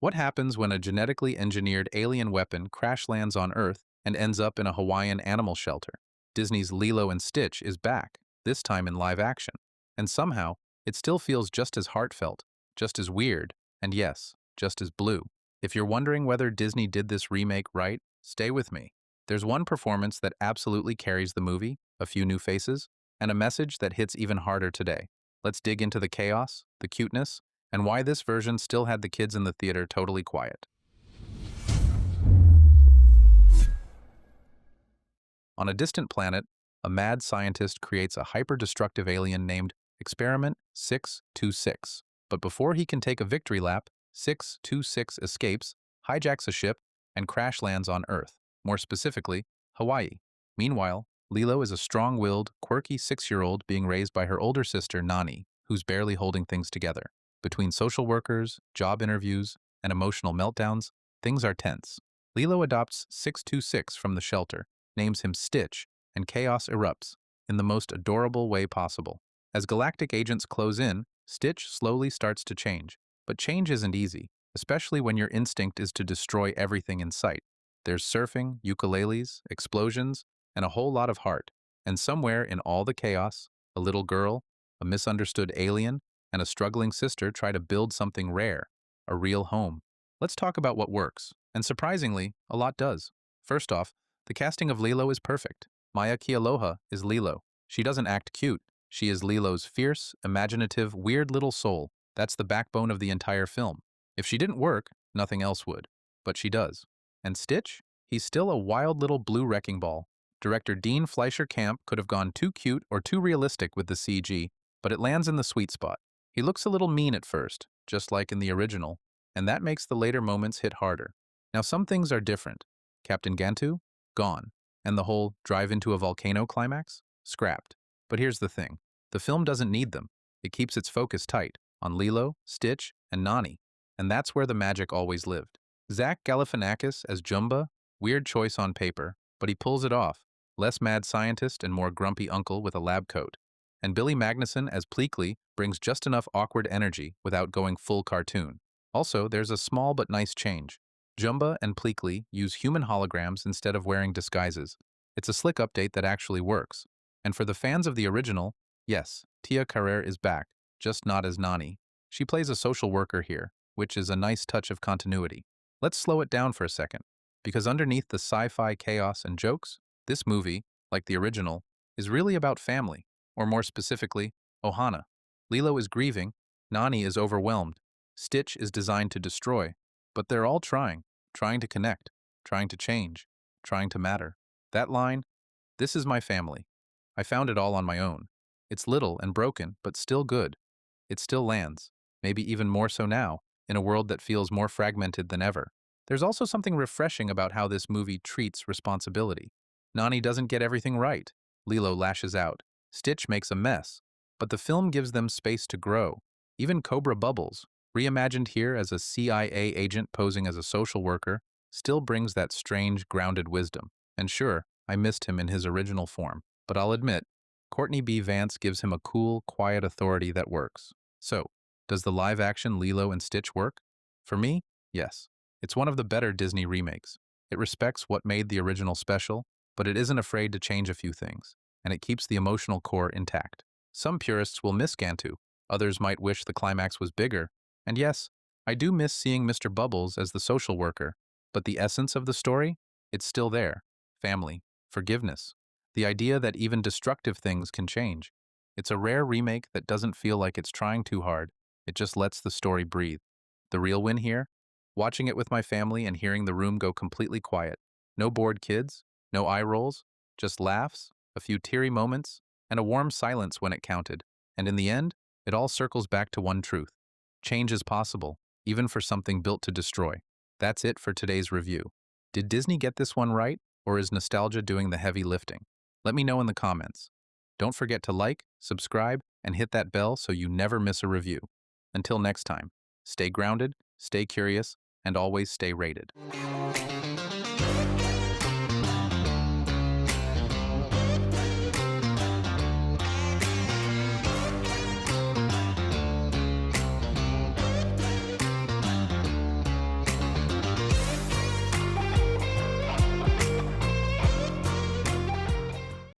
What happens when a genetically engineered alien weapon crash lands on Earth and ends up in a Hawaiian animal shelter? Disney's Lilo and Stitch is back, this time in live action. And somehow, it still feels just as heartfelt, just as weird, and yes, just as blue. If you're wondering whether Disney did this remake right, stay with me. There's one performance that absolutely carries the movie, a few new faces, and a message that hits even harder today. Let's dig into the chaos, the cuteness, and why this version still had the kids in the theater totally quiet. On a distant planet, a mad scientist creates a hyper-destructive alien named Experiment 626. But before he can take a victory lap, 626 escapes, hijacks a ship, and crash lands on Earth, more specifically, Hawaii. Meanwhile, Lilo is a strong-willed, quirky 6-year-old being raised by her older sister, Nani, who's barely holding things together. Between social workers, job interviews, and emotional meltdowns, things are tense. Lilo adopts 626 from the shelter, names him Stitch, and chaos erupts, in the most adorable way possible. As galactic agents close in, Stitch slowly starts to change. But change isn't easy, especially when your instinct is to destroy everything in sight. There's surfing, ukuleles, explosions, and a whole lot of heart. And somewhere in all the chaos, a little girl, a misunderstood alien, and a struggling sister try to build something rare, a real home. Let's talk about what works, and surprisingly, a lot does. First off, the casting of Lilo is perfect. Maya Kealoha is Lilo. She doesn't act cute. She is Lilo's fierce, imaginative, weird little soul. That's the backbone of the entire film. If she didn't work, nothing else would. But she does. And Stitch? He's still a wild little blue wrecking ball. Director Dean Fleischer Camp could have gone too cute or too realistic with the CG, but it lands in the sweet spot. He looks a little mean at first, just like in the original, and that makes the later moments hit harder. Now some things are different. Captain Gantu? Gone. And the whole drive into a volcano climax? Scrapped. But here's the thing. The film doesn't need them. It keeps its focus tight on Lilo, Stitch, and Nani, and that's where the magic always lived. Zach Galifianakis as Jumba? Weird choice on paper, but he pulls it off. Less mad scientist and more grumpy uncle with a lab coat. And Billy Magnuson as Pleakley brings just enough awkward energy without going full cartoon. Also, there's a small but nice change. Jumba and Pleakley use human holograms instead of wearing disguises. It's a slick update that actually works. And for the fans of the original, yes, Tia Carrere is back, just not as Nani. She plays a social worker here, which is a nice touch of continuity. Let's slow it down for a second, because underneath the sci-fi chaos and jokes, this movie, like the original, is really about family. Or more specifically, ohana. Lilo is grieving, Nani is overwhelmed, Stitch is designed to destroy, but they're all trying to connect, trying to change, trying to matter. That line, "This is my family. I found it all on my own." It's little and broken, but still good. It still lands, maybe even more so now, in a world that feels more fragmented than ever. There's also something refreshing about how this movie treats responsibility. Nani doesn't get everything right. Lilo lashes out. Stitch makes a mess, but the film gives them space to grow. Even Cobra Bubbles, reimagined here as a CIA agent posing as a social worker, still brings that strange, grounded wisdom. And sure, I missed him in his original form, but I'll admit, Courtney B. Vance gives him a cool, quiet authority that works. So, does the live-action Lilo and Stitch work? For me, yes. It's one of the better Disney remakes. It respects what made the original special, but it isn't afraid to change a few things, and it keeps the emotional core intact. Some purists will miss Gantu, others might wish the climax was bigger, and yes, I do miss seeing Mr. Bubbles as the social worker, but the essence of the story? It's still there. Family, forgiveness, the idea that even destructive things can change. It's a rare remake that doesn't feel like it's trying too hard, it just lets the story breathe. The real win here? Watching it with my family and hearing the room go completely quiet. No bored kids, no eye rolls, just laughs, a few teary moments, and a warm silence when it counted. And in the end, it all circles back to one truth. Change is possible, even for something built to destroy. That's it for today's review. Did Disney get this one right, or is nostalgia doing the heavy lifting? Let me know in the comments. Don't forget to like, subscribe, and hit that bell so you never miss a review. Until next time, stay grounded, stay curious, and always stay rated.